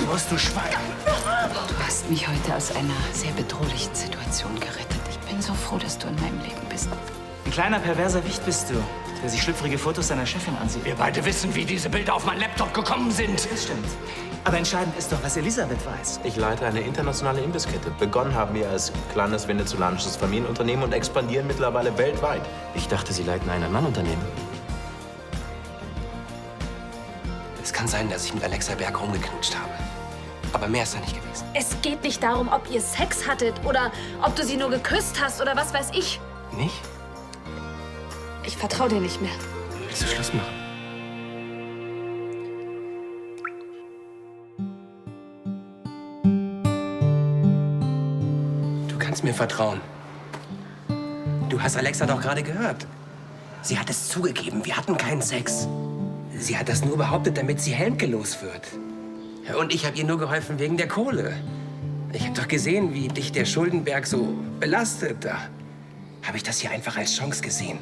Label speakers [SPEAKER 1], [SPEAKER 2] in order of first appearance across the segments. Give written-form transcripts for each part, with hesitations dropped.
[SPEAKER 1] raus, du Schwein!
[SPEAKER 2] Du hast mich heute aus einer sehr bedrohlichen Situation gerettet. Ich bin so froh, dass du in meinem Leben bist.
[SPEAKER 1] Ein kleiner perverser Wicht bist du, der sich schlüpfrige Fotos seiner Chefin ansieht.
[SPEAKER 3] Wir beide wissen, wie diese Bilder auf meinen Laptop gekommen sind.
[SPEAKER 1] Das stimmt. Aber entscheidend ist doch, was Elisabeth weiß.
[SPEAKER 4] Ich leite eine internationale Imbisskette. Begonnen haben wir als kleines venezolanisches Familienunternehmen und expandieren mittlerweile weltweit.
[SPEAKER 5] Ich dachte, Sie leiten ein Ein-Mann-Unternehmen. Es kann sein, dass ich mit Alexa Berg rumgeknutscht habe. Aber mehr ist da nicht gewesen.
[SPEAKER 6] Es geht nicht darum, ob ihr Sex hattet oder ob du sie nur geküsst hast oder was weiß ich.
[SPEAKER 5] Nicht?
[SPEAKER 6] Ich vertraue dir nicht mehr.
[SPEAKER 5] Willst du Schluss machen? Du kannst mir vertrauen. Du hast Alexa doch gerade gehört. Sie hat es zugegeben, wir hatten keinen Sex. Sie hat das nur behauptet, damit sie Helmke los wird. Und ich habe ihr nur geholfen wegen der Kohle. Ich habe doch gesehen, wie dich der Schuldenberg so belastet. Da habe ich das hier einfach als Chance gesehen,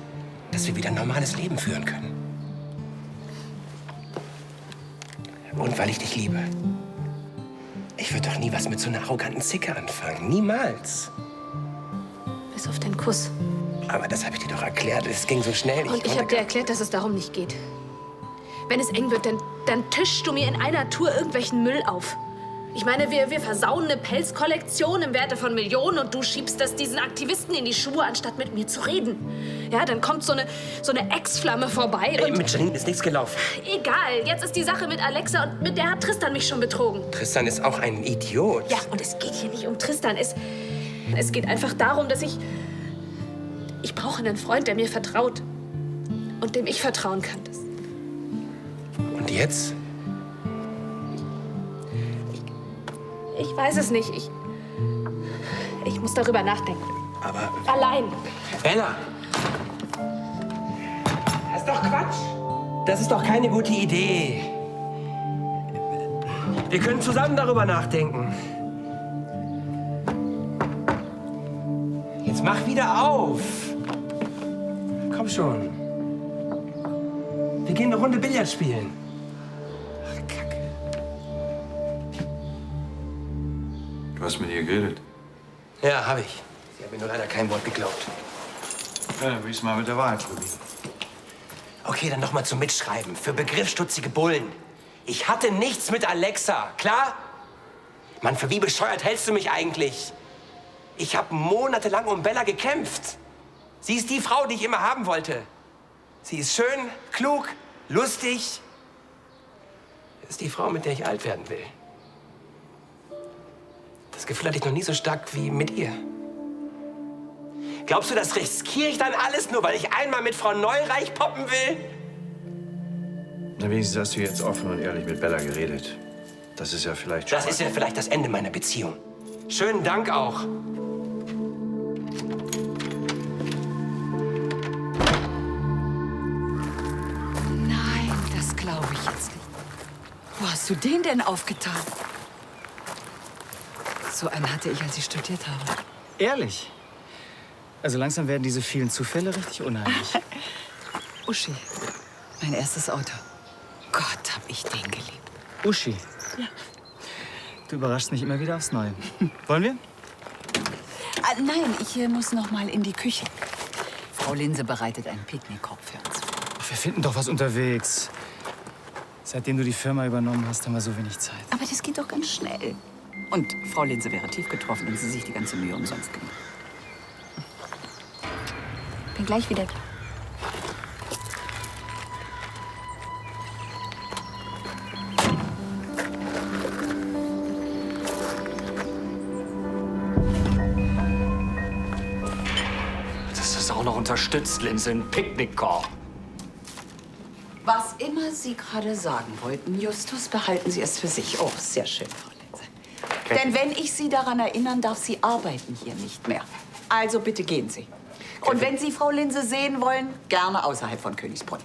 [SPEAKER 5] dass wir wieder ein normales Leben führen können. Und weil ich dich liebe. Ich würde doch nie was mit so einer arroganten Zicke anfangen. Niemals.
[SPEAKER 6] Bis auf den Kuss.
[SPEAKER 5] Aber das habe ich dir doch erklärt. Es ging so schnell.
[SPEAKER 6] Und ich habe dir erklärt, dass es darum nicht geht. Wenn es eng wird, dann tischst du mir in einer Tour irgendwelchen Müll auf. Ich meine, wir versauen eine Pelzkollektion im Werte von Millionen und du schiebst das diesen Aktivisten in die Schuhe, anstatt mit mir zu reden. Ja, dann kommt so eine Ex-Flamme vorbei und...
[SPEAKER 5] Mit Janine ist nichts gelaufen.
[SPEAKER 6] Egal, jetzt ist die Sache mit Alexa und mit der hat Tristan mich schon betrogen.
[SPEAKER 5] Tristan ist auch ein Idiot.
[SPEAKER 6] Ja, und es geht hier nicht um Tristan. Es geht einfach darum, dass ich brauche einen Freund, der mir vertraut und dem ich vertrauen kann.
[SPEAKER 5] Und jetzt?
[SPEAKER 6] Ich weiß es nicht. Ich muss darüber nachdenken.
[SPEAKER 5] Aber...
[SPEAKER 6] Allein.
[SPEAKER 5] Ella! Das ist doch Quatsch. Das ist doch keine gute Idee. Wir können zusammen darüber nachdenken. Jetzt mach wieder auf. Komm schon. Wir gehen eine Runde Billard spielen. Ach, Kacke.
[SPEAKER 7] Du hast mit ihr geredet?
[SPEAKER 5] Ja, habe ich. Sie hat mir nur leider kein Wort geglaubt.
[SPEAKER 7] Ja, dann will ich's mal mit der Wahrheit probieren.
[SPEAKER 5] Okay, dann noch mal zum Mitschreiben. Für begriffsstutzige Bullen. Ich hatte nichts mit Alexa, klar? Mann, für wie bescheuert hältst du mich eigentlich? Ich habe monatelang um Bella gekämpft. Sie ist die Frau, die ich immer haben wollte. Sie ist schön, klug, lustig. Das ist die Frau, mit der ich alt werden will. Das Gefühl hatte ich noch nie so stark wie mit ihr. Glaubst du, das riskiere ich dann alles, nur weil ich einmal mit Frau Neureich poppen will?
[SPEAKER 7] Na, wenigstens hast du jetzt offen und ehrlich mit Bella geredet. Das ist ja vielleicht schon...
[SPEAKER 5] Das ist ja vielleicht das Ende meiner Beziehung. Schönen Dank auch.
[SPEAKER 2] Nein, das glaube ich jetzt nicht. Wo hast du den denn aufgetan? So einen hatte ich, als ich studiert habe.
[SPEAKER 1] Ehrlich? Also langsam werden diese vielen Zufälle richtig unheimlich.
[SPEAKER 2] Uschi, mein erstes Auto. Gott, hab ich den geliebt.
[SPEAKER 1] Uschi?
[SPEAKER 2] Ja.
[SPEAKER 1] Du überraschst mich immer wieder aufs Neue. Wollen wir?
[SPEAKER 2] Ah, nein, ich muss noch mal in die Küche. Frau Linse bereitet einen Picknickkorb für uns.
[SPEAKER 1] Ach, wir finden doch was unterwegs. Seitdem du die Firma übernommen hast, haben wir so wenig Zeit.
[SPEAKER 2] Aber das geht doch ganz schnell. Und Frau Linse wäre tief getroffen, wenn sie sich die ganze Mühe umsonst gemacht. Bin gleich wieder da.
[SPEAKER 3] Das ist auch noch unterstützt, Linse, ein Picknickkorb.
[SPEAKER 2] Was immer Sie gerade sagen wollten, Justus, behalten Sie es für sich. Oh, sehr schön, Frau Linse. Denn wenn ich Sie daran erinnern darf, Sie arbeiten hier nicht mehr. Also bitte gehen Sie. Und wenn Sie Frau Linse sehen wollen, gerne außerhalb von Königsbrunn.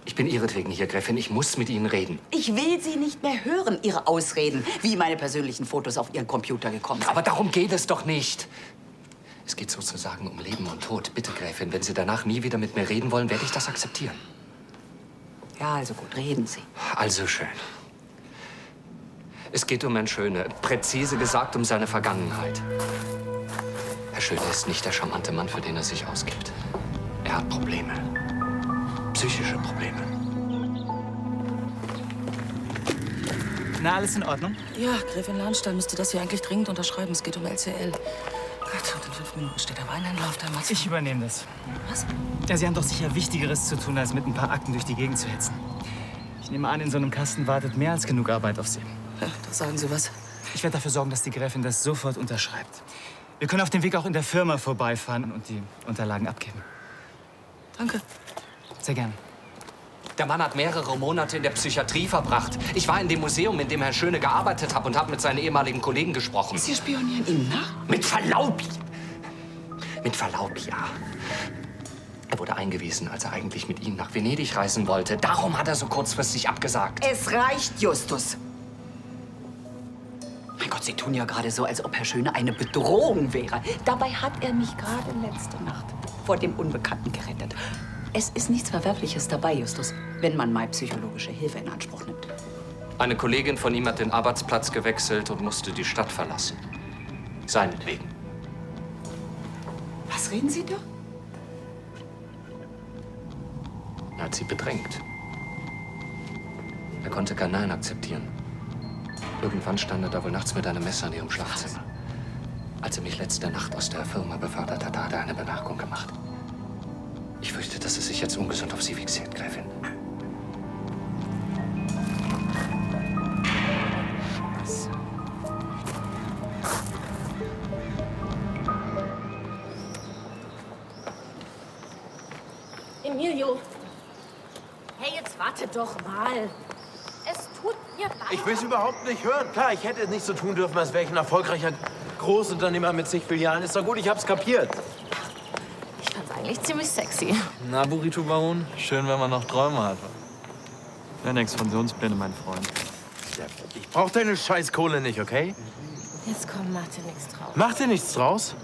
[SPEAKER 3] Ich bin ihretwegen hier, Gräfin. Ich muss mit Ihnen reden.
[SPEAKER 2] Ich will Sie nicht mehr hören, Ihre Ausreden, wie meine persönlichen Fotos auf Ihren Computer gekommen sind.
[SPEAKER 3] Aber darum geht es doch nicht. Es geht sozusagen um Leben und Tod. Bitte, Gräfin, wenn Sie danach nie wieder mit mir reden wollen, werde ich das akzeptieren.
[SPEAKER 2] Ja, also gut, reden Sie.
[SPEAKER 3] Also schön. Es geht um Herrn Schöne, präzise gesagt um seine Vergangenheit. Herr Schöne ist nicht der charmante Mann, für den er sich ausgibt. Er hat Probleme. Psychische Probleme.
[SPEAKER 1] Na, alles in Ordnung?
[SPEAKER 8] Ja, Gräfin Lahnstein müsste das hier eigentlich dringend unterschreiben. Es geht um LCL. Gott, und in 5 Minuten steht der Weinhändler auf der Matte.
[SPEAKER 1] Ich übernehme das.
[SPEAKER 8] Was?
[SPEAKER 1] Ja, Sie haben doch sicher Wichtigeres zu tun, als mit ein paar Akten durch die Gegend zu hetzen. Ich nehme an, in so einem Kasten wartet mehr als genug Arbeit auf Sie.
[SPEAKER 8] Ja, da sagen Sie was.
[SPEAKER 1] Ich werde dafür sorgen, dass die Gräfin das sofort unterschreibt. Wir können auf dem Weg auch in der Firma vorbeifahren und die Unterlagen abgeben.
[SPEAKER 8] Danke.
[SPEAKER 1] Sehr gerne.
[SPEAKER 3] Der Mann hat mehrere Monate in der Psychiatrie verbracht. Ich war in dem Museum, in dem Herr Schöne gearbeitet hat und habe mit seinen ehemaligen Kollegen gesprochen.
[SPEAKER 2] Sie spionieren ihm nach?
[SPEAKER 3] Mit Verlaub. Mit Verlaub, ja. Er wurde eingewiesen, als er eigentlich mit Ihnen nach Venedig reisen wollte. Darum hat er so kurzfristig abgesagt.
[SPEAKER 2] Es reicht, Justus. Mein Gott, Sie tun ja gerade so, als ob Herr Schöne eine Bedrohung wäre. Dabei hat er mich gerade letzte Nacht vor dem Unbekannten gerettet. Es ist nichts Verwerfliches dabei, Justus, wenn man mal psychologische Hilfe in Anspruch nimmt.
[SPEAKER 3] Eine Kollegin von ihm hat den Arbeitsplatz gewechselt und musste die Stadt verlassen. Seinetwegen.
[SPEAKER 2] Was reden Sie da?
[SPEAKER 3] Er hat sie bedrängt. Er konnte kein Nein akzeptieren. Irgendwann stand er da wohl nachts mit einem Messer in ihrem Schlafzimmer. Als er mich letzte Nacht aus der Firma befördert hat, hat er eine Bemerkung gemacht. Ich fürchte, dass es sich jetzt ungesund auf Sie fixiert, Gräfin.
[SPEAKER 6] Emilio. Hey, jetzt warte doch mal. Es tut mir leid.
[SPEAKER 4] Ich will es überhaupt nicht hören. Klar, ich hätte es nicht so tun dürfen, als wäre ich ein erfolgreicher Großunternehmer mit zig Filialen. Ist doch gut, ich hab's kapiert.
[SPEAKER 6] Ich fand's eigentlich ziemlich sexy.
[SPEAKER 9] Na, Burrito Baron, schön, wenn man noch Träume hat. Ja, nix Pensionspläne, mein Freund.
[SPEAKER 4] Ja, ich brauch deine Scheißkohle nicht, okay?
[SPEAKER 6] Jetzt komm, mach dir nichts drauf.
[SPEAKER 4] Mach dir nichts draus.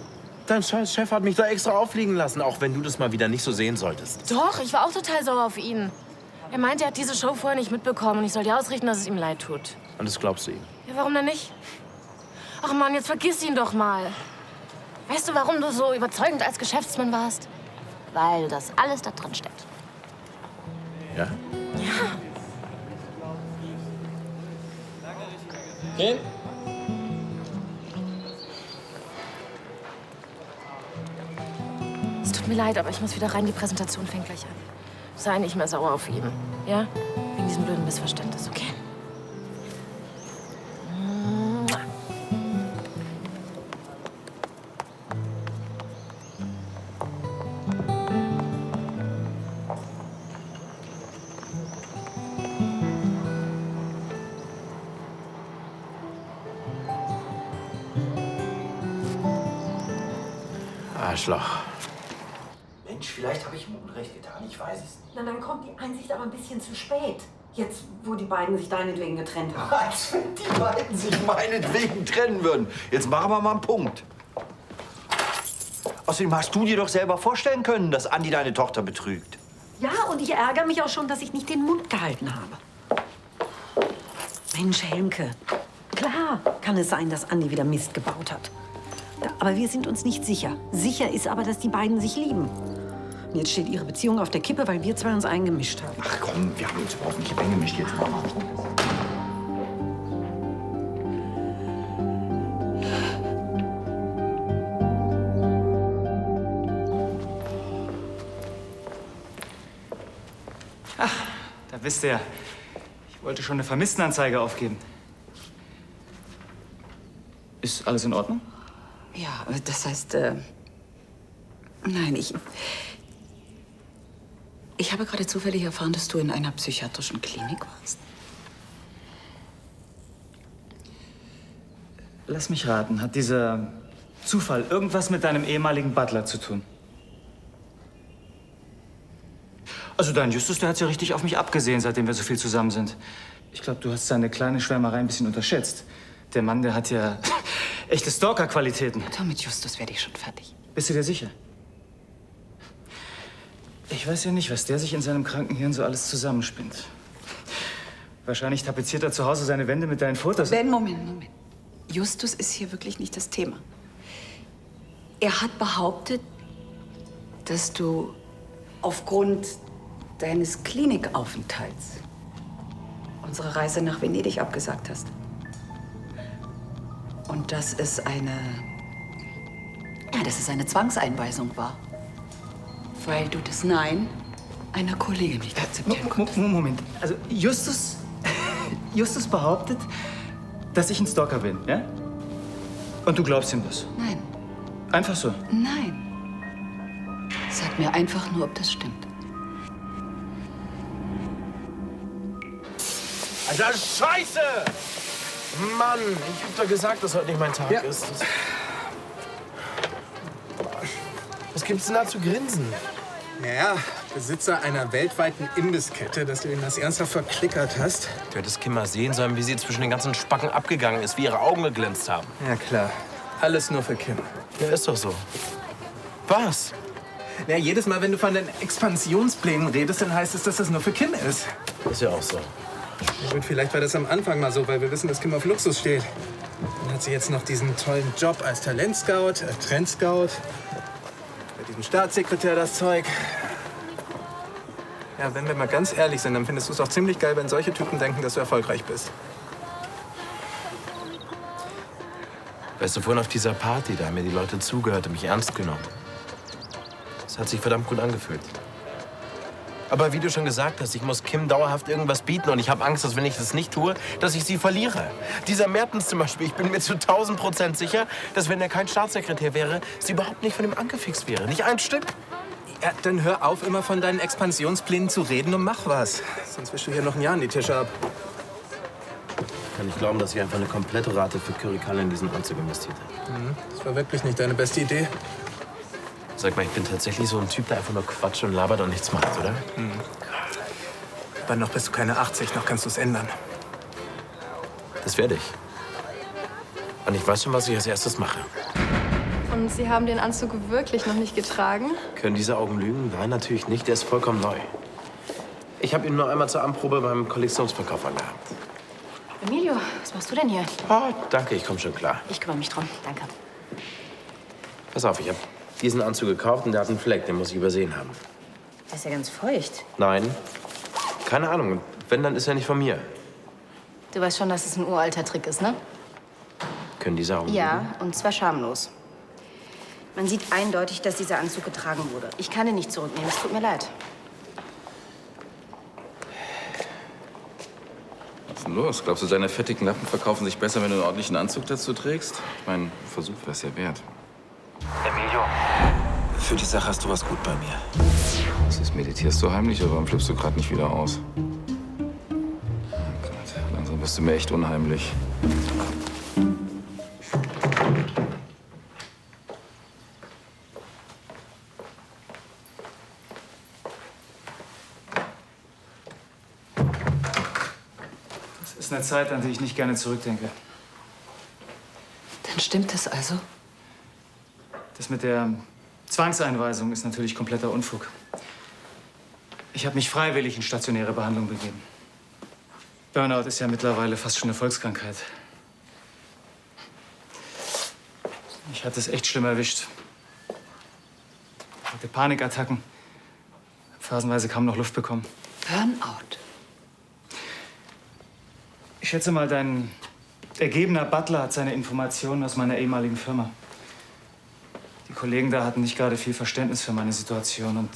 [SPEAKER 4] Dein scheiß Chef hat mich da extra auffliegen lassen, auch wenn du das mal wieder nicht so sehen solltest.
[SPEAKER 10] Doch, ich war auch total sauer auf ihn. Er meinte, er hat diese Show vorher nicht mitbekommen und ich soll dir ausrichten, dass es ihm leid tut.
[SPEAKER 4] Und das glaubst du ihm?
[SPEAKER 10] Ja, warum denn nicht? Ach Mann, jetzt vergiss ihn doch mal. Weißt du, warum du so überzeugend als Geschäftsmann warst? Weil das alles da drin steckt.
[SPEAKER 4] Ja?
[SPEAKER 10] Ja.
[SPEAKER 9] Okay.
[SPEAKER 10] Es tut mir leid, aber ich muss wieder rein. Die Präsentation fängt gleich an. Sei nicht mehr sauer auf ihn, ja? Wegen diesem blöden Missverständnis, okay?
[SPEAKER 4] Arschloch.
[SPEAKER 11] Mensch, vielleicht habe ich ihm Unrecht getan, ich weiß es nicht.
[SPEAKER 12] Na, dann kommt die Einsicht aber ein bisschen zu spät. Jetzt, wo die beiden sich deinetwegen getrennt haben.
[SPEAKER 11] Als wenn die beiden sich meinetwegen trennen würden. Jetzt machen wir mal einen Punkt. Außerdem hast du dir doch selber vorstellen können, dass Andi deine Tochter betrügt.
[SPEAKER 12] Ja, und ich ärgere mich auch schon, dass ich nicht den Mund gehalten habe. Mensch, Helmke. Klar kann es sein, dass Andi wieder Mist gebaut hat. Aber wir sind uns nicht sicher. Sicher ist aber, dass die beiden sich lieben. Und jetzt steht ihre Beziehung auf der Kippe, weil wir zwei uns eingemischt haben.
[SPEAKER 11] Ach komm, wir haben uns überhaupt nicht eingemischt jetzt. Mama.
[SPEAKER 1] Ach, da bist du ja. Ich wollte schon eine Vermisstenanzeige aufgeben. Ist alles in Ordnung?
[SPEAKER 2] Ja, das heißt, nein, ich habe gerade zufällig erfahren, dass du in einer psychiatrischen Klinik warst.
[SPEAKER 1] Lass mich raten, hat dieser Zufall irgendwas mit deinem ehemaligen Butler zu tun? Also dein Justus, der hat ja richtig auf mich abgesehen, seitdem wir so viel zusammen sind. Ich glaube, du hast seine kleine Schwärmerei ein bisschen unterschätzt. Der Mann, der hat ja echte Stalker-Qualitäten.
[SPEAKER 2] Mit Justus werde ich schon fertig.
[SPEAKER 1] Bist du dir sicher? Ich weiß ja nicht, was der sich in seinem kranken Hirn so alles zusammenspinnt. Wahrscheinlich tapeziert er zu Hause seine Wände mit deinen Fotos.
[SPEAKER 2] Ben, Moment. Justus ist hier wirklich nicht das Thema. Er hat behauptet, dass du aufgrund deines Klinikaufenthalts unsere Reise nach Venedig abgesagt hast. Und dass es eine Zwangseinweisung war. Weil du das Nein einer Kollegin nicht akzeptieren konntest.
[SPEAKER 1] Moment. Also Justus behauptet, dass ich ein Stalker bin, ja? Und du glaubst ihm das?
[SPEAKER 2] Nein.
[SPEAKER 1] Einfach so?
[SPEAKER 2] Nein. Sag mir einfach nur, ob das stimmt.
[SPEAKER 4] Alter, Scheiße! Mann, ich hab doch gesagt, dass heute nicht mein Tag ist. Was gibt's denn da zu grinsen?
[SPEAKER 5] Naja, Besitzer einer weltweiten Imbisskette, dass du ihn das ernsthaft verklickert hast.
[SPEAKER 4] Du hättest Kim mal sehen sollen, wie sie zwischen den ganzen Spacken abgegangen ist, wie ihre Augen geglänzt haben.
[SPEAKER 5] Ja, klar. Alles nur für Kim.
[SPEAKER 4] Ja, ist doch so. Was?
[SPEAKER 5] Ja, jedes Mal, wenn du von den Expansionsplänen redest, dann heißt es, dass das nur für Kim ist.
[SPEAKER 4] Ist ja auch so.
[SPEAKER 5] Ja, gut, vielleicht war das am Anfang mal so, weil wir wissen, dass Kim auf Luxus steht. Dann hat sie jetzt noch diesen tollen Job als Talentscout, Trendscout. Bei diesem Staatssekretär das Zeug. Ja, wenn wir mal ganz ehrlich sind, dann findest du es auch ziemlich geil, wenn solche Typen denken, dass du erfolgreich bist.
[SPEAKER 4] Weißt du, vorhin auf dieser Party, da haben mir die Leute zugehört und mich ernst genommen. Das hat sich verdammt gut angefühlt. Aber wie du schon gesagt hast, ich muss Kim dauerhaft irgendwas bieten und ich habe Angst, dass wenn ich das nicht tue, dass ich sie verliere. Dieser Mertens zum Beispiel, ich bin mir zu 1000% sicher, dass wenn er kein Staatssekretär wäre, sie überhaupt nicht von ihm angefixt wäre. Nicht ein Stück.
[SPEAKER 5] Ja, dann hör auf, immer von deinen Expansionsplänen zu reden und mach was. Sonst wischst du hier noch ein Jahr an die Tische ab.
[SPEAKER 4] Ich kann nicht glauben, dass ich einfach eine komplette Rate für Currykalle in diesen Anzug investiert habe.
[SPEAKER 5] Das war wirklich nicht deine beste Idee.
[SPEAKER 4] Sag mal, ich bin tatsächlich so ein Typ, der einfach nur quatscht und labert und nichts macht, oder?
[SPEAKER 5] Aber noch bist du keine 80, noch kannst du es ändern.
[SPEAKER 4] Das werde ich. Und ich weiß schon, was ich als erstes mache.
[SPEAKER 13] Und Sie haben den Anzug wirklich noch nicht getragen?
[SPEAKER 4] Können diese Augen lügen? Nein, natürlich nicht. Der ist vollkommen neu. Ich habe ihn nur einmal zur Anprobe beim Kollektionsverkauf angehabt.
[SPEAKER 10] Emilio, was machst du denn hier?
[SPEAKER 4] Ah, danke, ich komme schon klar.
[SPEAKER 10] Ich kümmere mich drum. Danke.
[SPEAKER 4] Pass auf, ich habe diesen Anzug gekauft und der hat einen Fleck, den muss ich übersehen haben.
[SPEAKER 10] Der ist ja ganz feucht.
[SPEAKER 4] Nein, keine Ahnung. Wenn, dann ist er nicht von mir.
[SPEAKER 10] Du weißt schon, dass es ein uralter Trick ist, ne?
[SPEAKER 4] Können diese Augen
[SPEAKER 10] Ja,
[SPEAKER 4] lügen?
[SPEAKER 10] und zwar schamlos. Man sieht eindeutig, dass dieser Anzug getragen wurde. Ich kann ihn nicht zurücknehmen, es tut mir leid.
[SPEAKER 14] Was ist denn los? Glaubst du, deine fettigen Lappen verkaufen sich besser, wenn du einen ordentlichen Anzug dazu trägst? Ich meine, Versuch wäre es ja wert.
[SPEAKER 4] Emilio, für die Sache hast du was gut bei mir.
[SPEAKER 14] Was ist, meditierst du heimlich oder warum flippst du gerade nicht wieder aus? Oh Gott, langsam bist du mir echt unheimlich.
[SPEAKER 1] Das ist eine Zeit, an die ich nicht gerne zurückdenke.
[SPEAKER 2] Dann stimmt es also?
[SPEAKER 1] Das mit der Zwangseinweisung ist natürlich kompletter Unfug. Ich habe mich freiwillig in stationäre Behandlung begeben. Burnout ist ja mittlerweile fast schon eine Volkskrankheit. Ich hatte es echt schlimm erwischt. Ich hatte Panikattacken. Hab phasenweise kaum noch Luft bekommen.
[SPEAKER 2] Burnout?
[SPEAKER 1] Ich schätze mal, dein ergebener Butler hat seine Informationen aus meiner ehemaligen Firma. Die Kollegen da hatten nicht gerade viel Verständnis für meine Situation. Und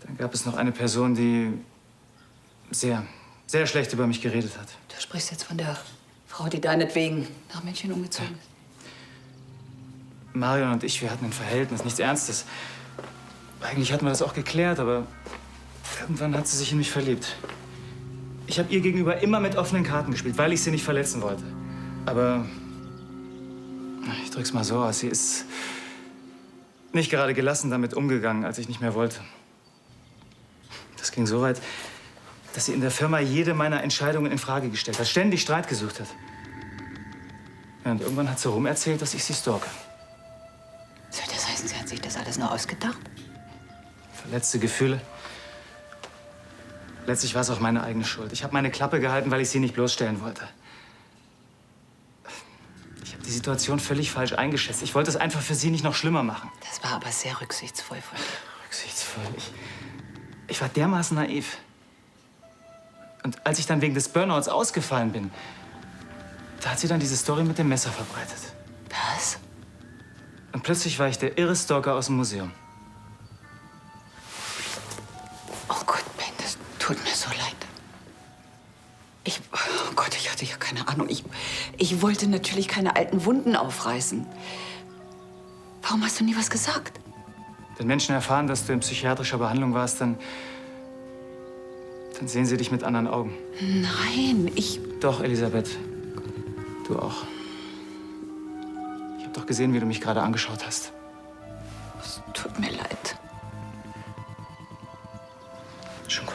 [SPEAKER 1] dann gab es noch eine Person, die sehr, sehr schlecht über mich geredet hat.
[SPEAKER 2] Du sprichst jetzt von der Frau, die deinetwegen nach München umgezogen ist.
[SPEAKER 1] Marion und ich, wir hatten ein Verhältnis, nichts Ernstes. Eigentlich hatten wir das auch geklärt, aber irgendwann hat sie sich in mich verliebt. Ich habe ihr gegenüber immer mit offenen Karten gespielt, weil ich sie nicht verletzen wollte. Aber ich drück's mal so aus, sie ist nicht gerade gelassen damit umgegangen, als ich nicht mehr wollte. Das ging so weit, dass sie in der Firma jede meiner Entscheidungen in Frage gestellt hat, ständig Streit gesucht hat. Ja, und irgendwann hat sie rumerzählt, dass ich sie stalke.
[SPEAKER 2] Soll das heißen, sie hat sich das alles nur ausgedacht?
[SPEAKER 1] Verletzte Gefühle, Letztlich war es auch meine eigene Schuld. Ich habe meine Klappe gehalten, weil ich sie nicht bloßstellen wollte. Ich habe die Situation völlig falsch eingeschätzt. Ich wollte es einfach für sie nicht noch schlimmer machen.
[SPEAKER 2] Das war aber sehr rücksichtsvoll von dir.
[SPEAKER 1] Rücksichtsvoll? Ich war dermaßen naiv. Und als ich dann wegen des Burnouts ausgefallen bin, da hat sie dann diese Story mit dem Messer verbreitet.
[SPEAKER 2] Was?
[SPEAKER 1] Und plötzlich war ich der irre Stalker aus dem Museum.
[SPEAKER 2] Oh Gott, Ben, das tut mir so leid. Oh Gott, ich hatte ja keine Ahnung. Ich wollte natürlich keine alten Wunden aufreißen. Warum hast du nie was gesagt?
[SPEAKER 1] Wenn Menschen erfahren, dass du in psychiatrischer Behandlung warst, dann sehen sie dich mit anderen Augen.
[SPEAKER 2] Nein,
[SPEAKER 1] Doch, Elisabeth. Du auch. Ich habe doch gesehen, wie du mich gerade angeschaut hast.
[SPEAKER 2] Es tut mir leid.
[SPEAKER 1] Schon gut.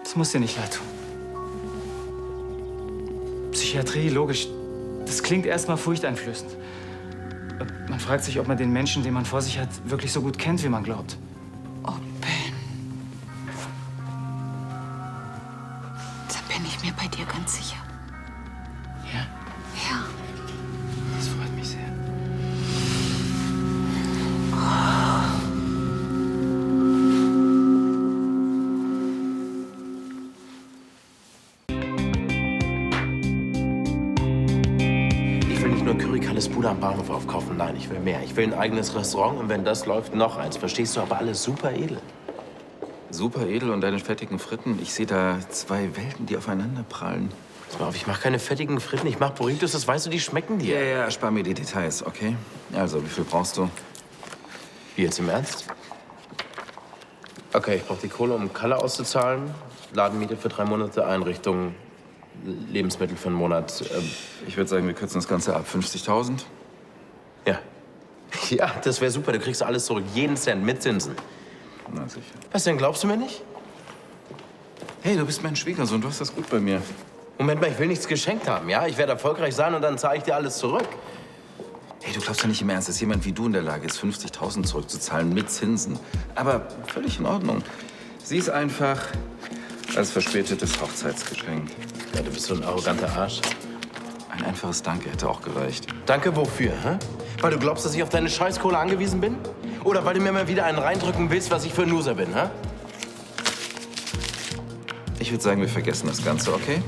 [SPEAKER 1] Das muss dir nicht leid tun. Psychiatrie, logisch, das klingt erstmal furchteinflößend. Man fragt sich, ob man den Menschen, den man vor sich hat, wirklich so gut kennt, wie man glaubt.
[SPEAKER 2] Oh, Ben. Da bin ich mir bei dir ganz sicher.
[SPEAKER 1] Ja?
[SPEAKER 2] Ja.
[SPEAKER 1] Das freut mich sehr.
[SPEAKER 4] Ich will nicht nur Curry-Kalles Bude am Bahnhof aufkaufen. Nein, ich will mehr. Ich will ein eigenes Restaurant und wenn das läuft, noch eins. Verstehst du? Aber alles super edel.
[SPEAKER 14] Super edel und deine fettigen Fritten. Ich sehe da zwei Welten, die aufeinander prallen.
[SPEAKER 4] Pass mal auf, ich mache keine fettigen Fritten. Ich mache Burritos, das weißt du, die schmecken dir.
[SPEAKER 14] Ja, spar mir die Details, okay? Also, wie viel brauchst du?
[SPEAKER 4] Wie, jetzt im Ernst? Okay, ich brauche die Kohle, um Kalle auszuzahlen. Ladenmiete für 3 Monate, Einrichtung, Lebensmittel für einen Monat.
[SPEAKER 14] Ich würde sagen, wir kürzen das Ganze ab. 50.000?
[SPEAKER 4] Ja. Ja, das wäre super. Du kriegst alles zurück. Jeden Cent mit Zinsen.
[SPEAKER 14] Na sicher.
[SPEAKER 4] Was denn, glaubst du mir nicht?
[SPEAKER 14] Hey, du bist mein Schwiegersohn. Du hast das gut bei mir.
[SPEAKER 4] Moment mal, ich will nichts geschenkt haben, ja? Ich werde erfolgreich sein und dann zahle ich dir alles zurück.
[SPEAKER 14] Hey, du glaubst doch nicht im Ernst, dass jemand wie du in der Lage ist, 50.000 zurückzuzahlen mit Zinsen. Aber völlig in Ordnung. Sieh es einfach als verspätetes Hochzeitsgeschenk.
[SPEAKER 4] Ja, du bist so ein arroganter Arsch.
[SPEAKER 14] Ein einfaches Danke hätte auch gereicht.
[SPEAKER 4] Danke wofür, hä? Weil du glaubst, dass ich auf deine Scheißkohle angewiesen bin? Oder weil du mir mal wieder einen reindrücken willst, was ich für ein Loser bin, hä?
[SPEAKER 14] Ich würde sagen, wir vergessen das Ganze, okay?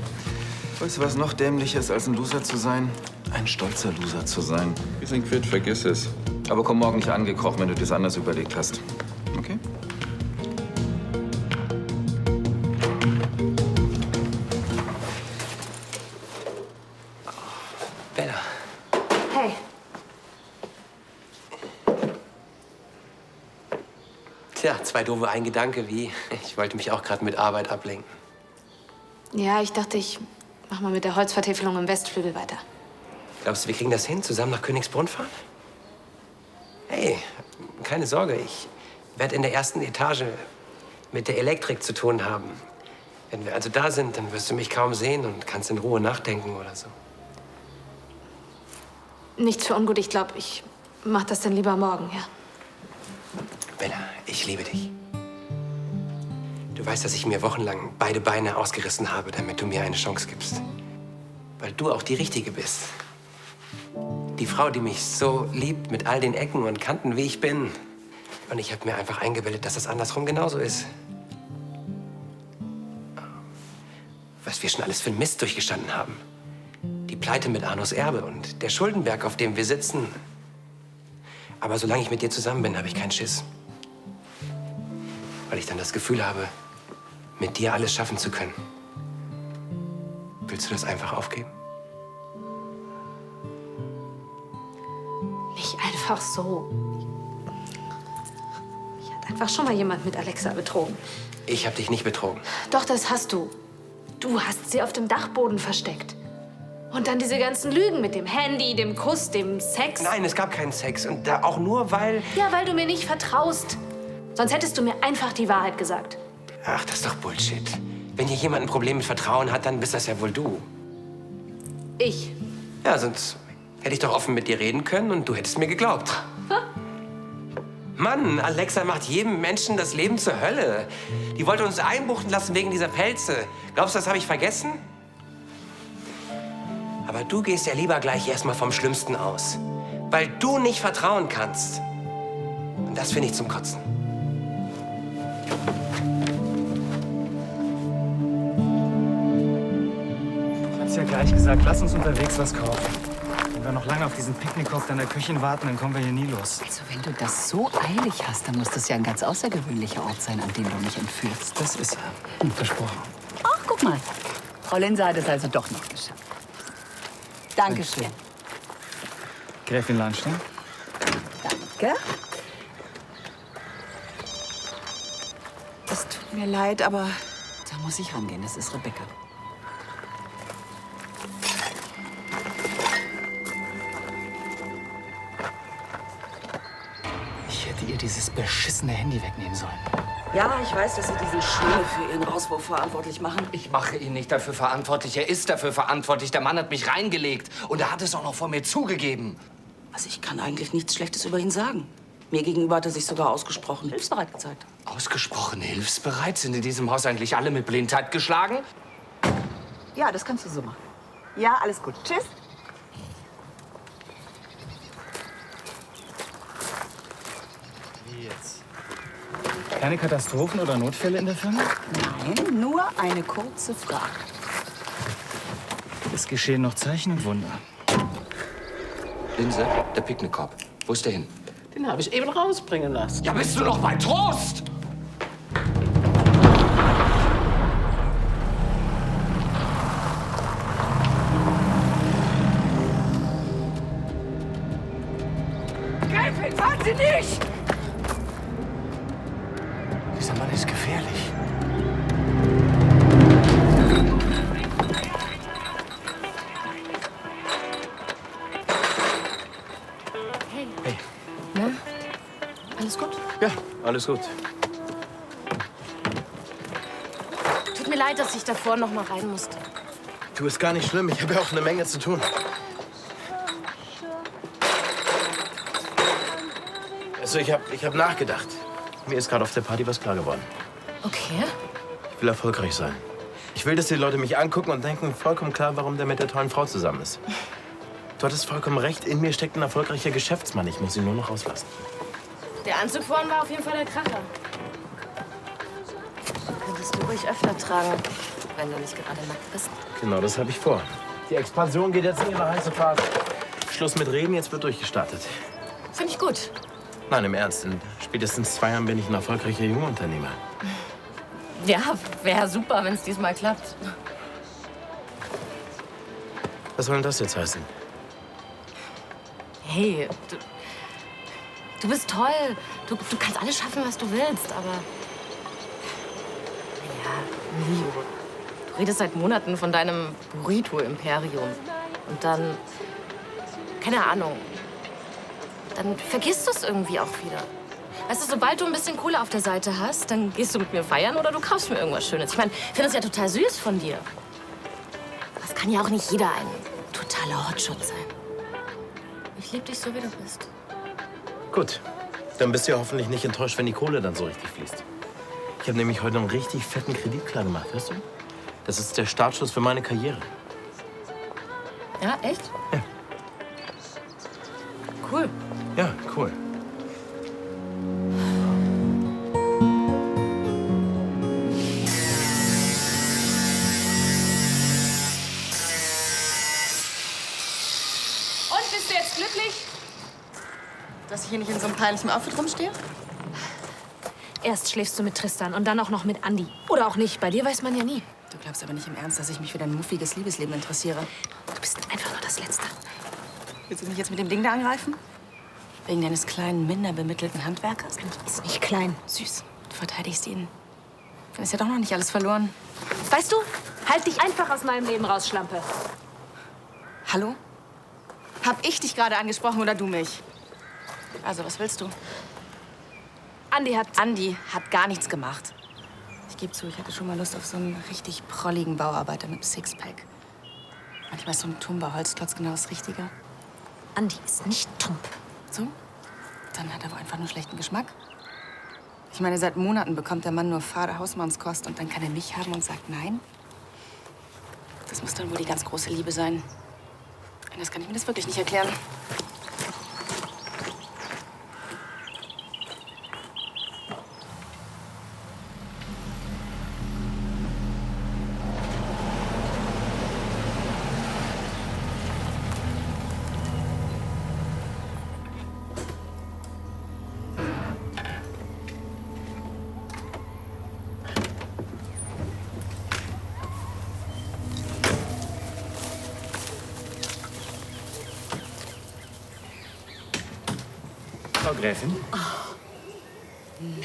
[SPEAKER 14] Weißt du, was noch dämlicher ist, als ein Loser zu sein? Ein stolzer Loser zu sein. Wir sind quitt, vergiss es. Aber komm morgen nicht angekrochen, wenn du dir anders überlegt hast. Okay?
[SPEAKER 5] Bella.
[SPEAKER 6] Hey.
[SPEAKER 5] Tja, 2 doofe, ein Gedanke, wie? Ich wollte mich auch gerade mit Arbeit ablenken.
[SPEAKER 6] Ja, ich dachte, ich mach mal mit der Holzvertäfelung im Westflügel weiter.
[SPEAKER 5] Glaubst du, wir kriegen das hin, zusammen nach Königsbrunn fahren? Hey, keine Sorge, ich werde in der ersten Etage mit der Elektrik zu tun haben. Wenn wir also da sind, dann wirst du mich kaum sehen und kannst in Ruhe nachdenken oder so.
[SPEAKER 6] Nichts für ungut, ich glaube, ich mach das dann lieber morgen, ja.
[SPEAKER 5] Bella, ich liebe dich. Du weißt, dass ich mir wochenlang beide Beine ausgerissen habe, damit du mir eine Chance gibst. Weil du auch die Richtige bist. Die Frau, die mich so liebt, mit all den Ecken und Kanten, wie ich bin. Und ich habe mir einfach eingebildet, dass das andersrum genauso ist. Was wir schon alles für einen Mist durchgestanden haben. Die Pleite mit Arnos Erbe und der Schuldenberg, auf dem wir sitzen. Aber solange ich mit dir zusammen bin, habe ich keinen Schiss. Weil ich dann das Gefühl habe, mit dir alles schaffen zu können. Willst du das einfach aufgeben?
[SPEAKER 6] Nicht einfach so. Ich hat einfach schon mal jemand mit Alexa betrogen.
[SPEAKER 5] Ich habe dich nicht betrogen.
[SPEAKER 6] Doch, das hast du. Du hast sie auf dem Dachboden versteckt. Und dann diese ganzen Lügen mit dem Handy, dem Kuss, dem Sex.
[SPEAKER 5] Nein, es gab keinen Sex. Und da auch nur, weil...
[SPEAKER 6] Ja, weil du mir nicht vertraust. Sonst hättest du mir einfach die Wahrheit gesagt.
[SPEAKER 5] Ach, das ist doch Bullshit. Wenn hier jemand ein Problem mit Vertrauen hat, dann bist das ja wohl du.
[SPEAKER 6] Ich.
[SPEAKER 5] Ja, sonst hätte ich doch offen mit dir reden können und du hättest mir geglaubt. Mann, Alexa macht jedem Menschen das Leben zur Hölle. Die wollte uns einbuchten lassen wegen dieser Pelze. Glaubst du, das habe ich vergessen? Aber du gehst ja lieber gleich erstmal vom Schlimmsten aus. Weil du nicht vertrauen kannst. Und das finde ich zum Kotzen.
[SPEAKER 1] Du hast ja gleich gesagt, lass uns unterwegs was kaufen. Wenn wir noch lange auf diesen Picknick auf deiner Köchin warten, dann kommen wir hier nie los.
[SPEAKER 2] Also wenn du das so eilig hast, dann muss das ja ein ganz außergewöhnlicher Ort sein, an dem du mich entführst.
[SPEAKER 1] Das ist er. Versprochen.
[SPEAKER 2] Ach, guck mal. Frau Lenser hat es also doch noch geschafft. Dankeschön.
[SPEAKER 1] Gräfin Lahnstein?
[SPEAKER 2] Danke. Es tut mir leid, aber da muss ich rangehen. Das ist Rebecca.
[SPEAKER 1] Ich hätte ihr dieses beschissene Handy wegnehmen sollen.
[SPEAKER 8] Ja, ich weiß, dass Sie diesen Schule für Ihren Rauswurf verantwortlich machen.
[SPEAKER 3] Ich mache ihn nicht dafür verantwortlich. Er ist dafür verantwortlich. Der Mann hat mich reingelegt. Und er hat es auch noch vor mir zugegeben.
[SPEAKER 8] Also ich kann eigentlich nichts Schlechtes über ihn sagen. Mir gegenüber hat er sich sogar ausgesprochen hilfsbereit gezeigt.
[SPEAKER 3] Ausgesprochen hilfsbereit? Sind in diesem Haus eigentlich alle mit Blindheit geschlagen?
[SPEAKER 2] Ja, das kannst du so machen. Ja, alles gut. Tschüss.
[SPEAKER 1] Wie jetzt? Keine Katastrophen oder Notfälle in der Firma?
[SPEAKER 2] Nein, nur eine kurze Frage.
[SPEAKER 1] Es geschehen noch Zeichen und Wunder.
[SPEAKER 3] Linse, der Picknickkorb. Wo ist der hin?
[SPEAKER 15] Den habe ich eben rausbringen lassen.
[SPEAKER 3] Ja, bist du noch bei Trost?
[SPEAKER 15] Gräfin, fahren Sie nicht!
[SPEAKER 1] Dieser Mann ist gefährlich.
[SPEAKER 10] Hey. Na? Alles gut?
[SPEAKER 4] Ja, alles gut.
[SPEAKER 10] Tut mir leid, dass ich davor noch mal rein musste.
[SPEAKER 4] Du, ist gar nicht schlimm. Ich habe ja auch eine Menge zu tun. Also, ich hab nachgedacht. Mir ist gerade auf der Party was klar geworden.
[SPEAKER 10] Okay.
[SPEAKER 4] Ich will erfolgreich sein. Ich will, dass die Leute mich angucken und denken vollkommen klar, warum der mit der tollen Frau zusammen ist. Du hattest vollkommen recht. In mir steckt ein erfolgreicher Geschäftsmann. Ich muss ihn nur noch rauslassen.
[SPEAKER 10] Der Anzug vorhin war auf jeden Fall der Kracher. Könntest du ruhig öfter tragen, wenn du nicht gerade nackt bist.
[SPEAKER 4] Genau, das habe ich vor. Die Expansion geht jetzt in ihre heiße Phase. Schluss mit Reden, jetzt wird durchgestartet.
[SPEAKER 10] Finde ich gut.
[SPEAKER 4] Nein, im Ernst. In spätestens 2 Jahren bin ich ein erfolgreicher Jungunternehmer.
[SPEAKER 10] Ja, wäre super, wenn es diesmal klappt.
[SPEAKER 4] Was soll denn das jetzt heißen?
[SPEAKER 10] Hey, du bist toll. Du kannst alles schaffen, was du willst, aber... Ja, Mio, du redest seit Monaten von deinem Burrito-Imperium. Und dann... Keine Ahnung. Dann vergisst du es irgendwie auch wieder. Weißt du, sobald du ein bisschen Kohle auf der Seite hast, dann gehst du mit mir feiern oder du kaufst mir irgendwas Schönes. Ich meine, ich finde das ja total süß von dir. Das kann ja auch nicht jeder ein totaler Hotshot sein. Ich liebe dich so, wie du bist.
[SPEAKER 4] Gut. Dann bist du ja hoffentlich nicht enttäuscht, wenn die Kohle dann so richtig fließt. Ich habe nämlich heute einen richtig fetten Kredit klar gemacht, weißt du? Das ist der Startschuss für meine Karriere.
[SPEAKER 10] Ja, echt?
[SPEAKER 4] Ja.
[SPEAKER 10] Cool.
[SPEAKER 4] Ja, cool.
[SPEAKER 6] Und bist du jetzt glücklich?
[SPEAKER 16] Dass ich hier nicht in so einem peinlichen Outfit rumstehe?
[SPEAKER 6] Erst schläfst du mit Tristan und dann auch noch mit Andi. Oder auch nicht. Bei dir weiß man ja nie.
[SPEAKER 16] Du glaubst aber nicht im Ernst, dass ich mich für dein muffiges Liebesleben interessiere.
[SPEAKER 6] Du bist einfach nur das Letzte.
[SPEAKER 16] Willst du mich jetzt mit dem Ding da angreifen? Wegen deines kleinen, minder bemittelten Handwerkers?
[SPEAKER 6] Ist nicht klein.
[SPEAKER 16] Süß. Du verteidigst ihn. Dann ist ja doch noch nicht alles verloren.
[SPEAKER 6] Weißt du, halt dich einfach aus meinem Leben raus, Schlampe.
[SPEAKER 16] Hallo? Hab ich dich gerade angesprochen oder du mich? Also, was willst du?
[SPEAKER 6] Andi
[SPEAKER 16] hat gar nichts gemacht. Ich gebe zu, ich hatte schon mal Lust auf so einen richtig prolligen Bauarbeiter mit Sixpack. Manchmal ist so ein tumber Holzklotz genau das Richtige.
[SPEAKER 6] Andi ist nicht tump.
[SPEAKER 16] So? Dann hat er wohl einfach nur schlechten Geschmack. Ich meine, seit Monaten bekommt der Mann nur fade Hausmannskost und dann kann er mich haben und sagt nein. Das muss dann wohl die ganz große Liebe sein. Anders kann ich mir das wirklich nicht erklären.
[SPEAKER 1] Frau Gräfin?
[SPEAKER 2] Oh, nein.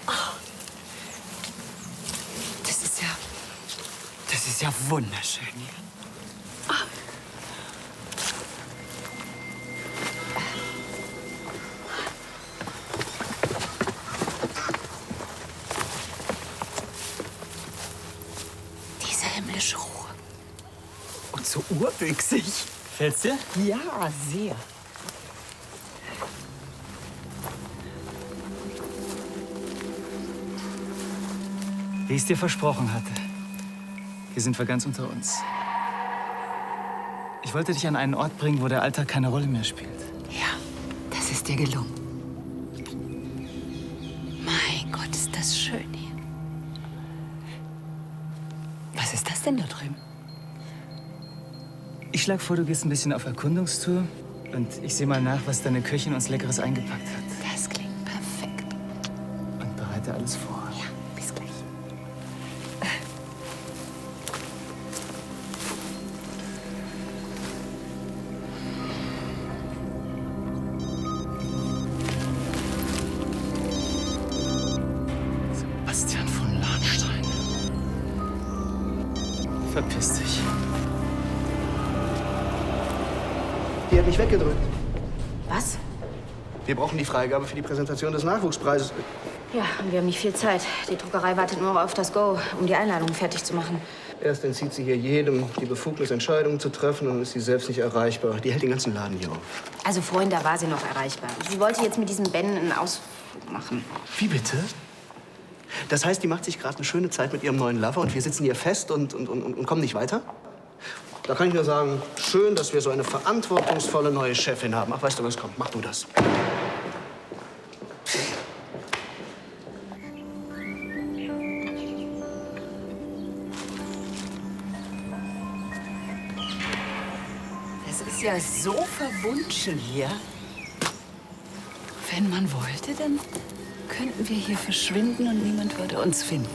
[SPEAKER 2] Oh. Das ist ja wunderschön hier. Oh. Diese himmlische Ruhe. Und so urwüchsig.
[SPEAKER 1] Gefällt's dir?
[SPEAKER 2] Ja, sehr.
[SPEAKER 1] Wie ich es dir versprochen hatte. Hier sind wir ganz unter uns. Ich wollte dich an einen Ort bringen, wo der Alltag keine Rolle mehr spielt.
[SPEAKER 2] Ja, das ist dir gelungen. Mein Gott, ist das schön hier. Was ist das denn da drüben?
[SPEAKER 1] Ich schlage vor, du gehst ein bisschen auf Erkundungstour und ich sehe mal nach, was deine Köchin uns Leckeres eingepackt hat.
[SPEAKER 2] Das klingt perfekt.
[SPEAKER 1] Und bereite alles vor.
[SPEAKER 2] Ja, bis gleich.
[SPEAKER 1] Sebastian von Lahnstein. Verpiss dich.
[SPEAKER 17] Die hat mich weggedrückt.
[SPEAKER 16] Was?
[SPEAKER 17] Wir brauchen die Freigabe für die Präsentation des Nachwuchspreises.
[SPEAKER 16] Ja, und wir haben nicht viel Zeit. Die Druckerei wartet nur auf das Go, um die Einladung fertig zu machen.
[SPEAKER 17] Erst entzieht sie hier jedem die Befugnis, Entscheidungen zu treffen, und ist sie selbst nicht erreichbar. Die hält den ganzen Laden hier auf.
[SPEAKER 16] Also vorhin, da war sie noch erreichbar. Sie wollte jetzt mit diesem Ben einen Ausflug machen.
[SPEAKER 17] Wie bitte? Das heißt, die macht sich gerade eine schöne Zeit mit ihrem neuen Lover und wir sitzen hier fest und kommen nicht weiter? Da kann ich nur sagen, schön, dass wir so eine verantwortungsvolle neue Chefin haben. Ach, weißt du was, komm, mach du das.
[SPEAKER 2] Es ist ja so verwunschen hier. Wenn man wollte, dann könnten wir hier verschwinden und niemand würde uns finden.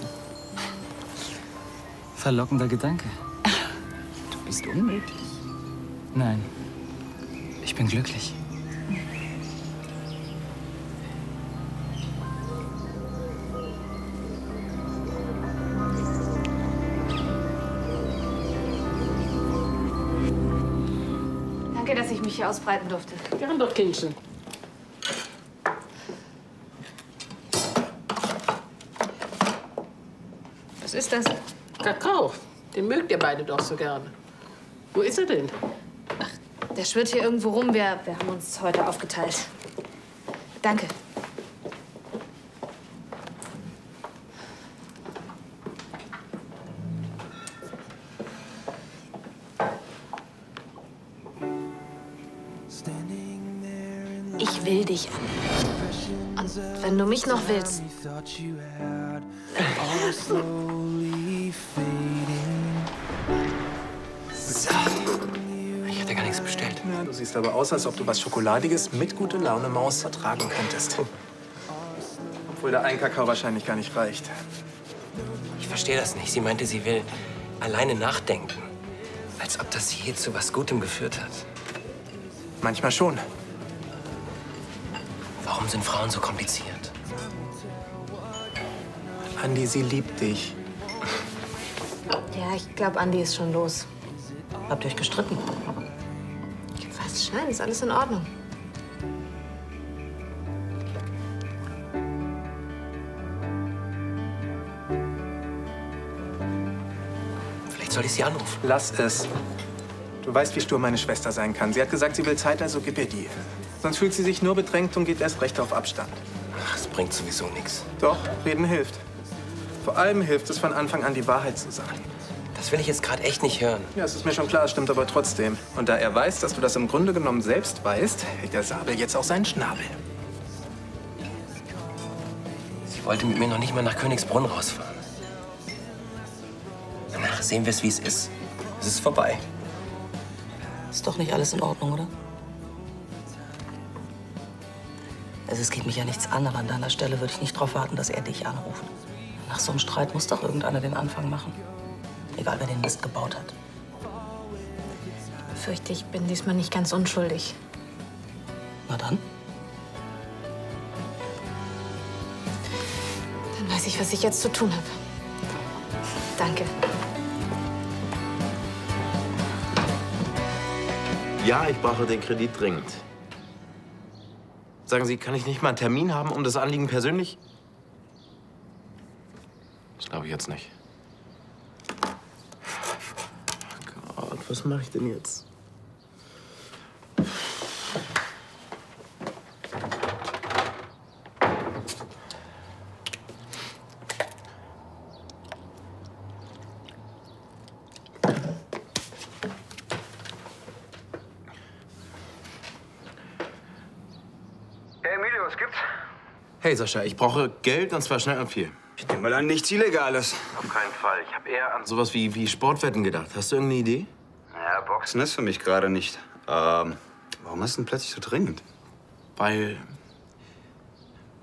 [SPEAKER 1] Verlockender Gedanke.
[SPEAKER 2] Du bist unmöglich.
[SPEAKER 1] Nein, ich bin glücklich.
[SPEAKER 6] Danke, dass ich mich hier ausbreiten durfte.
[SPEAKER 15] Gern doch, Kindchen.
[SPEAKER 6] Was ist das?
[SPEAKER 15] Kakao. Den mögt ihr beide doch so gerne. Wo ist er denn?
[SPEAKER 6] Der schwirrt hier irgendwo rum. Wir haben uns heute aufgeteilt. Danke. Ich will dich, Anne. Und wenn du mich noch willst.
[SPEAKER 3] So. Ich hatte gar nichts bestellt.
[SPEAKER 18] Ja, du siehst aber aus, als ob du was Schokoladiges mit gute Laune Maus vertragen könntest. Obwohl der ein Kakao wahrscheinlich gar nicht reicht.
[SPEAKER 5] Ich verstehe das nicht. Sie meinte, sie will alleine nachdenken. Als ob das je zu was Gutem geführt hat.
[SPEAKER 18] Manchmal schon.
[SPEAKER 5] Warum sind Frauen so kompliziert?
[SPEAKER 18] Andi, sie liebt dich.
[SPEAKER 6] Ja, ich glaube, Andi ist schon los.
[SPEAKER 12] Habt ihr euch gestritten?
[SPEAKER 6] Was? Nein, ist alles in Ordnung.
[SPEAKER 5] Vielleicht soll ich sie anrufen.
[SPEAKER 18] Lass es. Du weißt, wie stur meine Schwester sein kann. Sie hat gesagt, sie will Zeit, also gib ihr die. Sonst fühlt sie sich nur bedrängt und geht erst recht auf Abstand.
[SPEAKER 5] Ach, das bringt sowieso nichts.
[SPEAKER 18] Doch, reden hilft. Vor allem hilft es, von Anfang an die Wahrheit zu sagen.
[SPEAKER 5] Das will ich jetzt gerade echt nicht hören.
[SPEAKER 18] Ja, es ist mir schon klar, es stimmt aber trotzdem. Und da er weiß, dass du das im Grunde genommen selbst weißt, hält der Sabel jetzt auch seinen Schnabel.
[SPEAKER 5] Sie wollte mit mir noch nicht mal nach Königsbrunn rausfahren. Danach sehen wir es, wie es ist. Es ist vorbei.
[SPEAKER 8] Ist doch nicht alles in Ordnung, oder? Also es geht mich ja nichts an, aber an deiner Stelle würde ich nicht darauf warten, dass er dich anruft. Nach so einem Streit muss doch irgendeiner den Anfang machen. Egal, wer den Mist gebaut hat.
[SPEAKER 6] Ich fürchte, ich bin diesmal nicht ganz unschuldig.
[SPEAKER 8] Na dann?
[SPEAKER 6] Dann weiß ich, was ich jetzt zu tun habe. Danke.
[SPEAKER 4] Ja, ich brauche den Kredit dringend. Sagen Sie, kann ich nicht mal einen Termin haben, um das Anliegen persönlich? Das glaube ich jetzt nicht. Oh Gott, was mache ich denn jetzt? Hey Sascha, ich brauche Geld und zwar schnell und viel.
[SPEAKER 19] Ich nehme mal an, nichts Illegales.
[SPEAKER 4] Auf keinen Fall. Ich habe eher an sowas wie Sportwetten gedacht. Hast du irgendeine Idee?
[SPEAKER 19] Ja, Boxen ist für mich gerade nicht. Warum ist es denn plötzlich so dringend?
[SPEAKER 4] Weil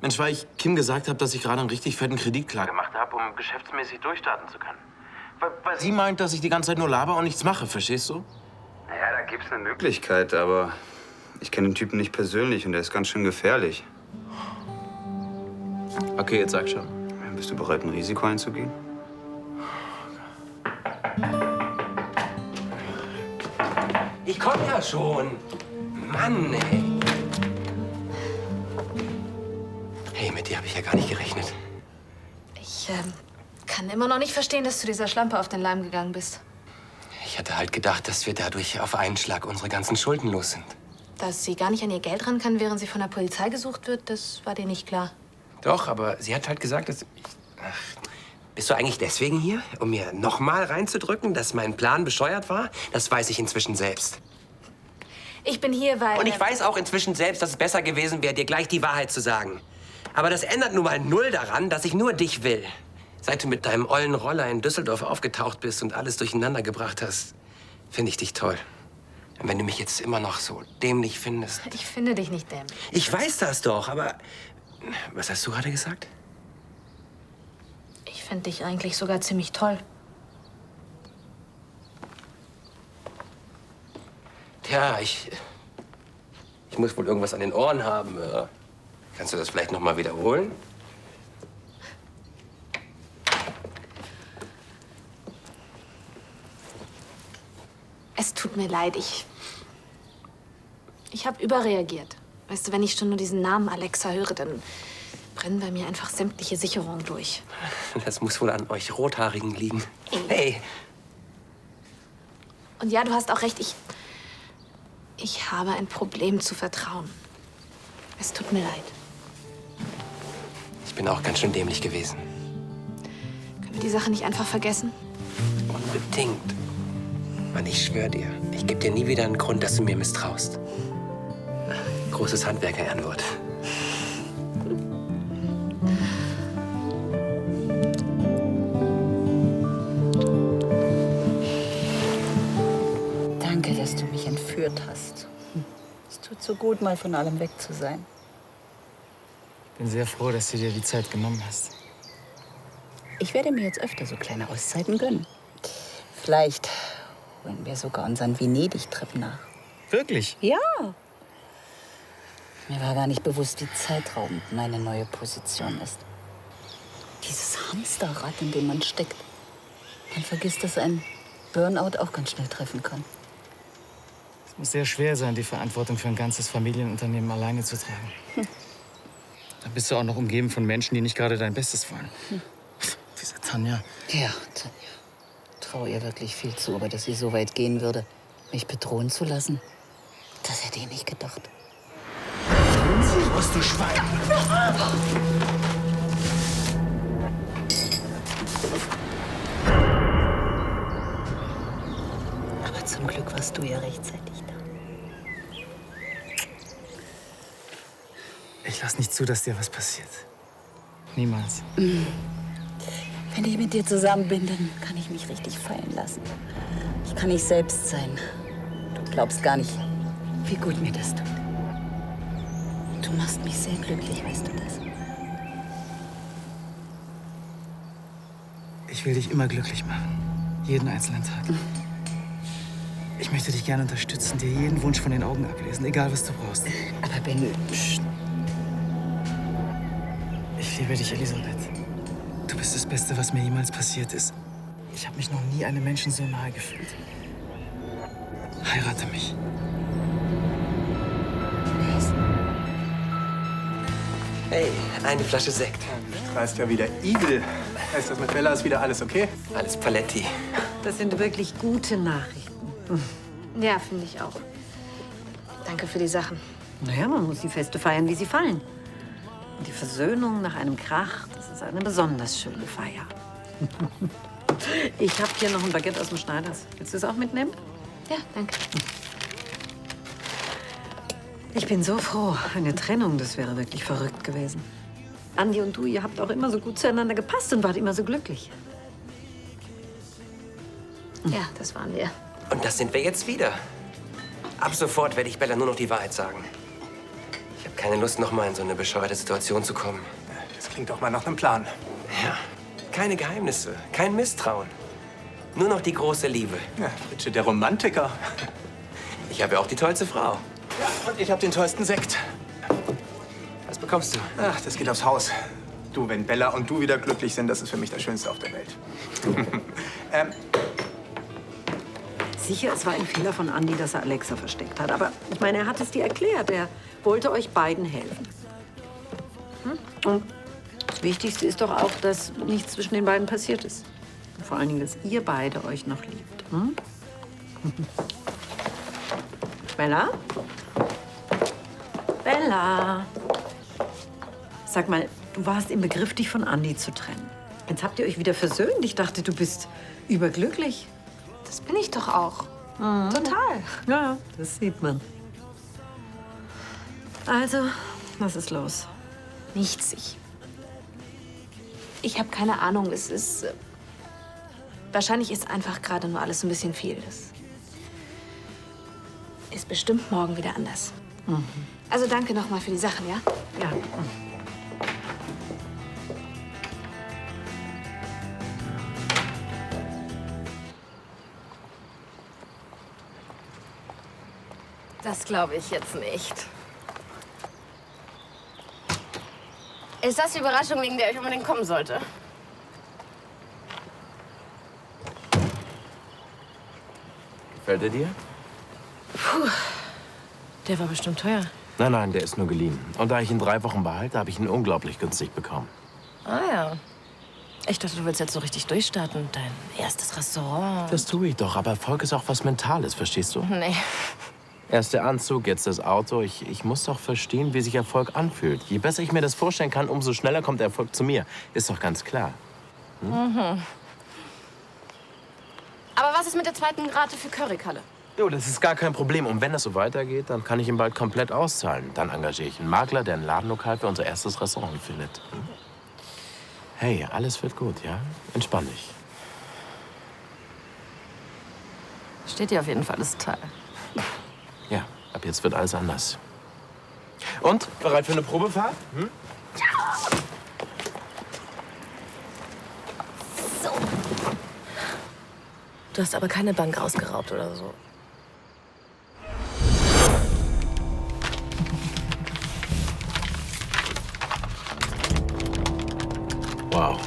[SPEAKER 4] ich Kim gesagt habe, dass ich gerade einen richtig fetten Kredit klar gemacht habe, um geschäftsmäßig durchstarten zu können. Weil sie meint, dass ich die ganze Zeit nur laber und nichts mache, verstehst du?
[SPEAKER 19] Naja, da gibt's eine Möglichkeit, aber ich kenne den Typen nicht persönlich und der ist ganz schön gefährlich.
[SPEAKER 4] Okay, jetzt sag schon.
[SPEAKER 19] Bist du bereit, ein Risiko einzugehen?
[SPEAKER 5] Ich komme ja schon. Mann, ey. Hey, mit dir habe ich ja gar nicht gerechnet.
[SPEAKER 6] Ich kann immer noch nicht verstehen, dass du dieser Schlampe auf den Leim gegangen bist.
[SPEAKER 5] Ich hatte halt gedacht, dass wir dadurch auf einen Schlag unsere ganzen Schulden los sind.
[SPEAKER 6] Dass sie gar nicht an ihr Geld ran kann, während sie von der Polizei gesucht wird, das war dir nicht klar.
[SPEAKER 5] Doch, aber sie hat halt gesagt, dass... Ach, bist du eigentlich deswegen hier? Um mir noch mal reinzudrücken, dass mein Plan bescheuert war? Das weiß ich inzwischen selbst.
[SPEAKER 6] Ich bin hier, weil...
[SPEAKER 5] Und ich weiß auch inzwischen selbst, dass es besser gewesen wäre, dir gleich die Wahrheit zu sagen. Aber das ändert nun mal null daran, dass ich nur dich will. Seit du mit deinem ollen Roller in Düsseldorf aufgetaucht bist und alles durcheinander gebracht hast, finde ich dich toll. Und wenn du mich jetzt immer noch so dämlich findest...
[SPEAKER 6] Ich finde dich nicht dämlich.
[SPEAKER 5] Ich weiß das doch, aber... Was hast du gerade gesagt?
[SPEAKER 6] Ich finde dich eigentlich sogar ziemlich toll.
[SPEAKER 5] Tja, ich muss wohl irgendwas an den Ohren haben. Kannst du das vielleicht noch mal wiederholen?
[SPEAKER 6] Es tut mir leid, ich habe überreagiert. Weißt du, wenn ich schon nur diesen Namen Alexa höre, dann brennen bei mir einfach sämtliche Sicherungen durch.
[SPEAKER 5] Das muss wohl an euch Rothaarigen liegen. Hey!
[SPEAKER 6] Und ja, du hast auch recht, ich habe ein Problem zu vertrauen. Es tut mir leid.
[SPEAKER 5] Ich bin auch ganz schön dämlich gewesen.
[SPEAKER 6] Können wir die Sache nicht einfach vergessen?
[SPEAKER 5] Unbedingt. Mann, ich schwöre dir, ich gebe dir nie wieder einen Grund, dass du mir misstraust. Großes Handwerker-Ehrenwort.
[SPEAKER 12] Danke, dass du mich entführt hast. Es tut so gut, mal von allem weg zu sein.
[SPEAKER 1] Ich bin sehr froh, dass du dir die Zeit genommen hast.
[SPEAKER 12] Ich werde mir jetzt öfter so kleine Auszeiten gönnen. Vielleicht holen wir sogar unseren Venedig-Trip nach.
[SPEAKER 1] Wirklich?
[SPEAKER 12] Ja. Mir war gar nicht bewusst, wie zeitraubend meine neue Position ist. Dieses Hamsterrad, in dem man steckt. Man vergisst, dass ein Burnout auch ganz schnell treffen kann.
[SPEAKER 1] Es muss sehr schwer sein, die Verantwortung für ein ganzes Familienunternehmen alleine zu tragen. Da bist du auch noch umgeben von Menschen, die nicht gerade dein Bestes wollen. Diese Tanja.
[SPEAKER 12] Ja, Tanja. Traue ihr wirklich viel zu, aber dass sie so weit gehen würde,
[SPEAKER 2] Mich bedrohen zu lassen? Das hätte ich nicht gedacht.
[SPEAKER 18] Was, du Schwein!
[SPEAKER 2] Aber zum Glück warst du ja rechtzeitig da.
[SPEAKER 1] Ich lass nicht zu, dass dir was passiert. Niemals.
[SPEAKER 2] Wenn ich mit dir zusammen bin, dann kann ich mich richtig fallen lassen. Ich kann ich selbst sein. Du glaubst gar nicht, wie gut mir das tut. Du machst mich sehr glücklich, weißt du das?
[SPEAKER 1] Ich will dich immer glücklich machen. Jeden einzelnen Tag. Ich möchte dich gerne unterstützen, dir jeden Wunsch von den Augen ablesen, egal was du brauchst.
[SPEAKER 2] Aber Ben,
[SPEAKER 1] Ich liebe dich, Elisabeth. Du bist das Beste, was mir jemals passiert ist. Ich habe mich noch nie einem Menschen so nahe gefühlt. Heirate mich.
[SPEAKER 5] Hey, eine Flasche Sekt.
[SPEAKER 18] Du strahlst ja wieder Igel. Heißt das, mit Bella ist wieder alles okay?
[SPEAKER 5] Alles Paletti.
[SPEAKER 12] Das sind wirklich gute Nachrichten.
[SPEAKER 6] Ja, finde ich auch. Danke für die Sachen.
[SPEAKER 12] Naja, man muss die Feste feiern, wie sie fallen. Und die Versöhnung nach einem Krach, das ist eine besonders schöne Feier. Ich habe hier noch ein Baguette aus dem Schneiders. Willst du es auch mitnehmen?
[SPEAKER 6] Ja, danke.
[SPEAKER 12] Ich bin so froh. Eine Trennung, das wäre wirklich verrückt gewesen. Andi und du, ihr habt auch immer so gut zueinander gepasst und wart immer so glücklich.
[SPEAKER 6] Ja, das waren wir.
[SPEAKER 5] Und das sind wir jetzt wieder. Ab sofort werde ich Bella nur noch die Wahrheit sagen. Ich habe keine Lust, noch mal in so eine bescheuerte Situation zu kommen.
[SPEAKER 18] Das klingt doch mal nach einem Plan.
[SPEAKER 5] Ja, keine Geheimnisse, kein Misstrauen. Nur noch die große Liebe.
[SPEAKER 18] Ja, Fritsche, der Romantiker.
[SPEAKER 5] Ich habe ja auch die tollste Frau.
[SPEAKER 18] Ja, und ich habe den tollsten Sekt.
[SPEAKER 5] Was bekommst du?
[SPEAKER 18] Ach, das geht aufs Haus. Du, wenn Bella und du wieder glücklich sind, das ist für mich das Schönste auf der Welt.
[SPEAKER 12] Sicher, es war ein Fehler von Andi, dass er Alexa versteckt hat. Aber ich meine, er hat es dir erklärt. Er wollte euch beiden helfen. Und das Wichtigste ist doch auch, dass nichts zwischen den beiden passiert ist. Und vor allen Dingen, dass ihr beide euch noch liebt. Hm? Bella? Bella! Sag mal, du warst im Begriff, dich von Andi zu trennen. Jetzt habt ihr euch wieder versöhnt. Ich dachte, du bist überglücklich.
[SPEAKER 6] Das bin ich doch auch. Total.
[SPEAKER 12] Ja, das sieht man. Also, was ist los?
[SPEAKER 6] Nichts. Ich habe keine Ahnung. Es ist. Wahrscheinlich ist einfach gerade nur alles so ein bisschen viel. Das ist bestimmt morgen wieder anders. Also danke nochmal für die Sachen, ja?
[SPEAKER 12] Ja.
[SPEAKER 10] Das glaube ich jetzt nicht. Ist das die Überraschung, wegen der ich unbedingt kommen sollte?
[SPEAKER 4] Gefällt er dir?
[SPEAKER 10] Puh, der war bestimmt teuer.
[SPEAKER 4] Nein, nein, der ist nur geliehen. Und da ich ihn 3 Wochen behalte, habe ich ihn unglaublich günstig bekommen.
[SPEAKER 10] Ah ja. Ich dachte, du willst jetzt so richtig durchstarten. Dein erstes Restaurant.
[SPEAKER 4] Das tue ich doch, aber Erfolg ist auch was Mentales, verstehst du?
[SPEAKER 10] Nee.
[SPEAKER 4] Erst der Anzug, jetzt das Auto. Ich muss doch verstehen, wie sich Erfolg anfühlt. Je besser ich mir das vorstellen kann, umso schneller kommt der Erfolg zu mir. Ist doch ganz klar.
[SPEAKER 10] Mhm. Aber was ist mit der zweiten Rate für Currykalle?
[SPEAKER 4] Jo, das ist gar kein Problem. Und wenn das so weitergeht, dann kann ich ihn bald komplett auszahlen. Dann engagiere ich einen Makler, der ein Ladenlokal für unser erstes Restaurant findet. Hey, alles wird gut, ja? Entspann dich.
[SPEAKER 10] Steht dir auf jeden Fall das Teil.
[SPEAKER 4] Ja, ab jetzt wird alles anders. Und? Bereit für eine Probefahrt? Hm?
[SPEAKER 10] So. Du hast aber keine Bank ausgeraubt oder so.
[SPEAKER 4] Wow.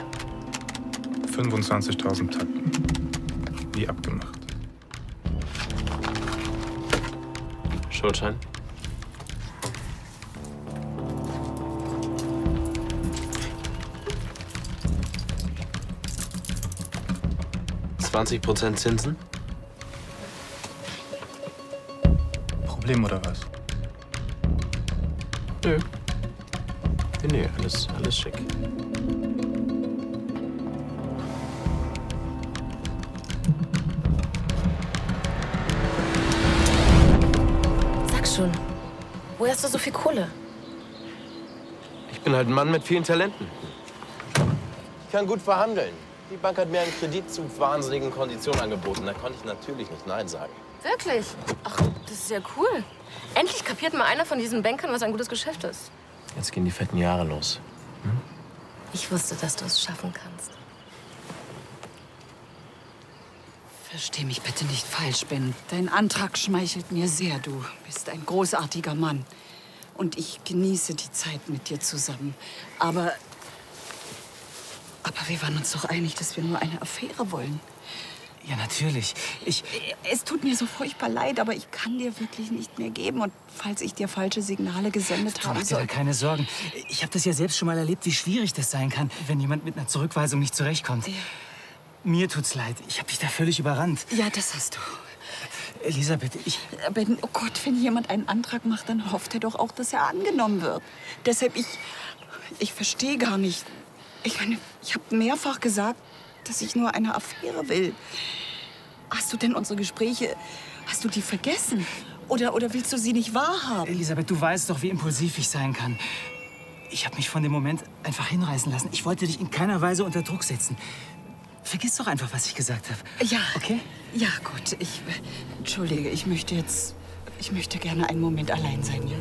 [SPEAKER 20] 25.000 Tacken. Wie abgemacht.
[SPEAKER 4] Schuldschein? %20 Zinsen?
[SPEAKER 20] Problem oder was?
[SPEAKER 4] Nö. Nee, alles schick.
[SPEAKER 10] Sag schon, woher hast du so viel Kohle?
[SPEAKER 4] Ich bin halt ein Mann mit vielen Talenten. Ich kann gut verhandeln. Die Bank hat mir einen Kredit zu wahnsinnigen Konditionen angeboten. Da konnte ich natürlich nicht Nein sagen.
[SPEAKER 10] Wirklich? Ach, das ist ja cool. Endlich kapiert mal einer von diesen Bankern, was ein gutes Geschäft ist.
[SPEAKER 4] Jetzt gehen die fetten Jahre los.
[SPEAKER 10] Ich wusste, dass du es schaffen kannst.
[SPEAKER 2] Versteh mich bitte nicht falsch, Ben. Dein Antrag schmeichelt mir sehr. Du bist ein großartiger Mann. Und ich genieße die Zeit mit dir zusammen. Aber wir waren uns doch einig, dass wir nur eine Affäre wollen.
[SPEAKER 1] Ja, natürlich.
[SPEAKER 2] Es tut mir so furchtbar leid, aber ich kann dir wirklich nicht mehr geben. Und falls ich dir falsche Signale gesendet habe,
[SPEAKER 1] Mach dir da keine Sorgen. Ich habe das ja selbst schon mal erlebt, wie schwierig das sein kann, wenn jemand mit einer Zurückweisung nicht zurechtkommt. Mir tut's leid. Ich habe dich da völlig überrannt.
[SPEAKER 2] Ja, das hast du.
[SPEAKER 1] Elisabeth,
[SPEAKER 2] Ben, oh Gott, wenn jemand einen Antrag macht, dann hofft er doch auch, dass er angenommen wird. Deshalb, ich verstehe gar nicht. Ich meine, ich habe mehrfach gesagt, dass ich nur eine Affäre will. Hast du denn unsere Gespräche, hast du die vergessen? Oder willst du sie nicht wahrhaben?
[SPEAKER 1] Elisabeth, du weißt doch, wie impulsiv ich sein kann. Ich habe mich von dem Moment einfach hinreißen lassen. Ich wollte dich in keiner Weise unter Druck setzen. Vergiss doch einfach, was ich gesagt habe.
[SPEAKER 2] Ja.
[SPEAKER 1] Okay?
[SPEAKER 2] Ja, gut. Entschuldige, ich möchte gerne einen Moment allein sein, ja?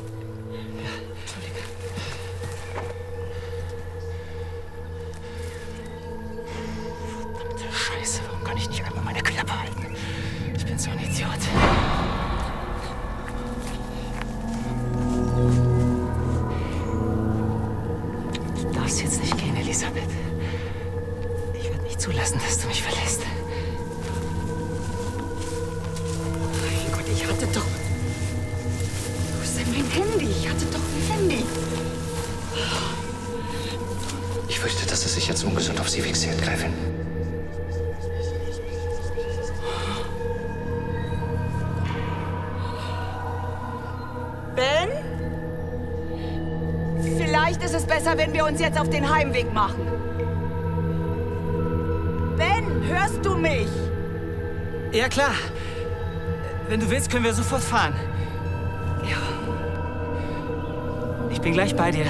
[SPEAKER 1] Scheiße, warum kann ich nicht einmal meine Klappe halten? Ich bin so ein Idiot. Du darfst jetzt nicht gehen, Elisabeth. Ich werde nicht zulassen, dass du mich verlässt.
[SPEAKER 2] Mein Gott, ich hatte doch... Wo ist denn mein Handy? Ich hatte doch ein Handy.
[SPEAKER 3] Ich fürchte, dass es sich jetzt ungesund auf Sie fixiert, Gräfin.
[SPEAKER 2] Ben? Vielleicht ist es besser, wenn wir uns jetzt auf den Heimweg machen. Ben, hörst du mich?
[SPEAKER 1] Ja, klar. Wenn du willst, können wir sofort fahren.
[SPEAKER 2] Ja.
[SPEAKER 1] Ich bin gleich bei dir.